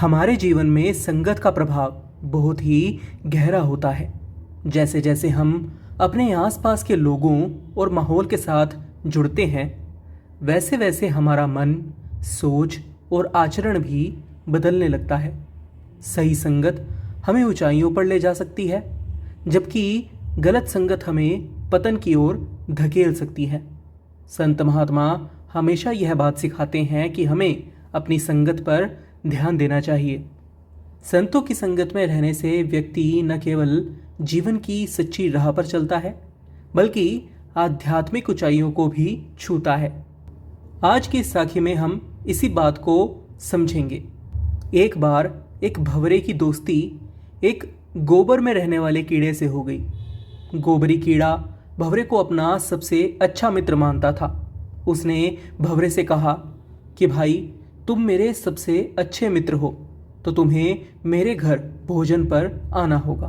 हमारे जीवन में संगत का प्रभाव बहुत ही गहरा होता है। जैसे जैसे हम अपने आसपास के लोगों और माहौल के साथ जुड़ते हैं, वैसे वैसे हमारा मन, सोच और आचरण भी बदलने लगता है। सही संगत हमें ऊंचाइयों पर ले जा सकती है, जबकि गलत संगत हमें पतन की ओर धकेल सकती है। संत महात्मा हमेशा यह बात सिखाते हैं कि हमें अपनी संगत पर ध्यान देना चाहिए। संतों की संगत में रहने से व्यक्ति न केवल जीवन की सच्ची राह पर चलता है, बल्कि आध्यात्मिक ऊंचाइयों को भी छूता है। आज की इस साखी में हम इसी बात को समझेंगे। एक बार एक भंवरे की दोस्ती एक गोबर में रहने वाले कीड़े से हो गई। गोबरी कीड़ा भंवरे को अपना सबसे अच्छा मित्र मानता था। उसने भंवरे से कहा कि भाई, तुम मेरे सबसे अच्छे मित्र हो, तो तुम्हें मेरे घर भोजन पर आना होगा।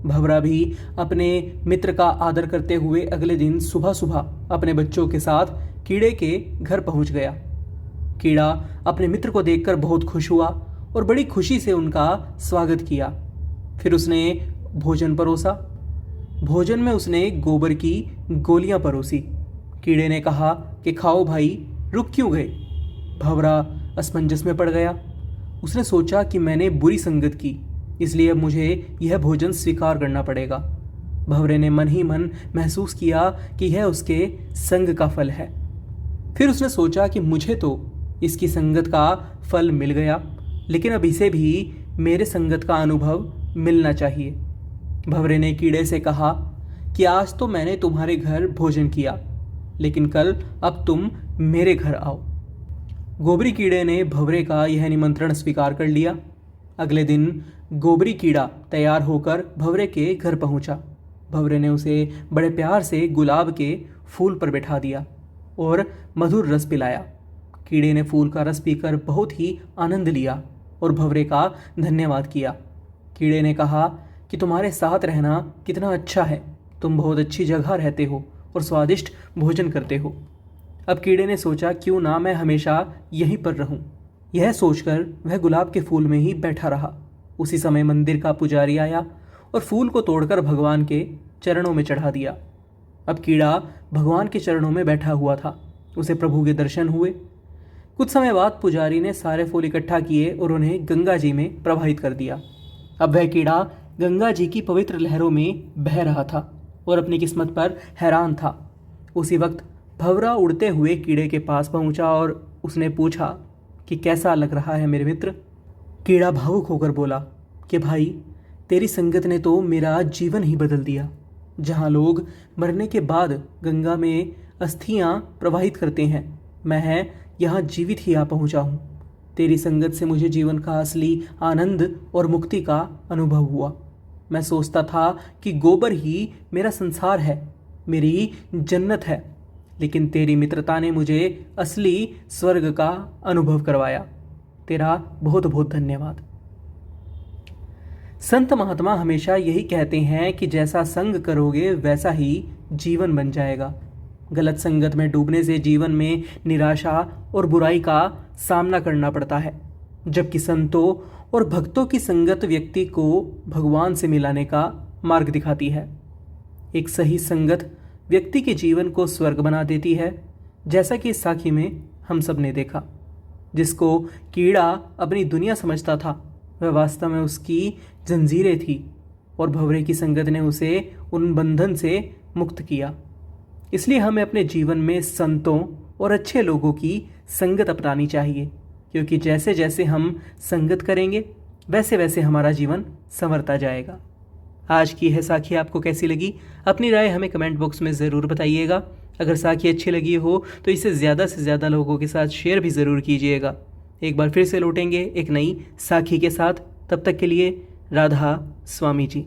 भंवरा भी अपने मित्र का आदर करते हुए अगले दिन सुबह सुबह अपने बच्चों के साथ कीड़े के घर पहुंच गया। कीड़ा अपने मित्र को देखकर बहुत खुश हुआ और बड़ी खुशी से उनका स्वागत किया। फिर उसने भोजन परोसा। भोजन में उसने गोबर की गोलियां परोसी। कीड़े ने कहा कि खाओ भाई, रुक क्यों गए? भंवरा असमंजस में पड़ गया। उसने सोचा कि मैंने बुरी संगत की, इसलिए अब मुझे यह भोजन स्वीकार करना पड़ेगा। भंवरे ने मन ही मन महसूस किया कि यह उसके संग का फल है। फिर उसने सोचा कि मुझे तो इसकी संगत का फल मिल गया, लेकिन अब इसे भी मेरे संगत का अनुभव मिलना चाहिए। भंवरे ने कीड़े से कहा कि आज तो मैंने तुम्हारे घर भोजन किया, लेकिन कल अब तुम मेरे घर आओ। गोबरी कीड़े ने भंवरे का यह निमंत्रण स्वीकार कर लिया। अगले दिन गोबरी कीड़ा तैयार होकर भंवरे के घर पहुंचा। भंवरे ने उसे बड़े प्यार से गुलाब के फूल पर बैठा दिया और मधुर रस पिलाया। कीड़े ने फूल का रस पीकर बहुत ही आनंद लिया और भंवरे का धन्यवाद किया। कीड़े ने कहा कि तुम्हारे साथ रहना कितना अच्छा है, तुम बहुत अच्छी जगह रहते हो और स्वादिष्ट भोजन करते हो। अब कीड़े ने सोचा, क्यों ना मैं हमेशा यहीं पर रहूं। यह सोचकर वह गुलाब के फूल में ही बैठा रहा। उसी समय मंदिर का पुजारी आया और फूल को तोड़कर भगवान के चरणों में चढ़ा दिया। अब कीड़ा भगवान के चरणों में बैठा हुआ था। उसे प्रभु के दर्शन हुए। कुछ समय बाद पुजारी ने सारे फूल इकट्ठा किए और उन्हें गंगा जी में प्रवाहित कर दिया। अब वह कीड़ा गंगा जी की पवित्र लहरों में बह रहा था और अपनी किस्मत पर हैरान था। उसी वक्त भंवरा उड़ते हुए कीड़े के पास पहुंचा और उसने पूछा कि कैसा लग रहा है मेरे मित्र? कीड़ा भावुक होकर बोला कि भाई, तेरी संगत ने तो मेरा जीवन ही बदल दिया। जहाँ लोग मरने के बाद गंगा में अस्थियां प्रवाहित करते हैं, मैं यहाँ जीवित ही आ पहुँचा हूँ। तेरी संगत से मुझे जीवन का असली आनंद और मुक्ति का अनुभव हुआ। मैं सोचता था कि गोबर ही मेरा संसार है, मेरी जन्नत है, लेकिन तेरी मित्रता ने मुझे असली स्वर्ग का अनुभव करवाया। तेरा बहुत बहुत धन्यवाद। संत महात्मा हमेशा यही कहते हैं कि जैसा संग करोगे वैसा ही जीवन बन जाएगा। गलत संगत में डूबने से जीवन में निराशा और बुराई का सामना करना पड़ता है, जबकि संतों और भक्तों की संगत व्यक्ति को भगवान से मिलाने का मार्ग दिखाती है। एक सही संगत व्यक्ति के जीवन को स्वर्ग बना देती है, जैसा कि इस साखी में हम सब ने देखा। जिसको कीड़ा अपनी दुनिया समझता था, वह वास्तव में उसकी जंजीरें थी और भंवरे की संगत ने उसे उन बंधन से मुक्त किया। इसलिए हमें अपने जीवन में संतों और अच्छे लोगों की संगत अपनानी चाहिए, क्योंकि जैसे जैसे हम संगत करेंगे वैसे वैसे हमारा जीवन संवरता जाएगा। आज की यह साखी आपको कैसी लगी? अपनी राय हमें कमेंट बॉक्स में ज़रूर बताइएगा। अगर साखी अच्छी लगी हो तो इसे ज़्यादा से ज़्यादा लोगों के साथ शेयर भी ज़रूर कीजिएगा। एक बार फिर से लौटेंगे एक नई साखी के साथ। तब तक के लिए राधा स्वामी जी।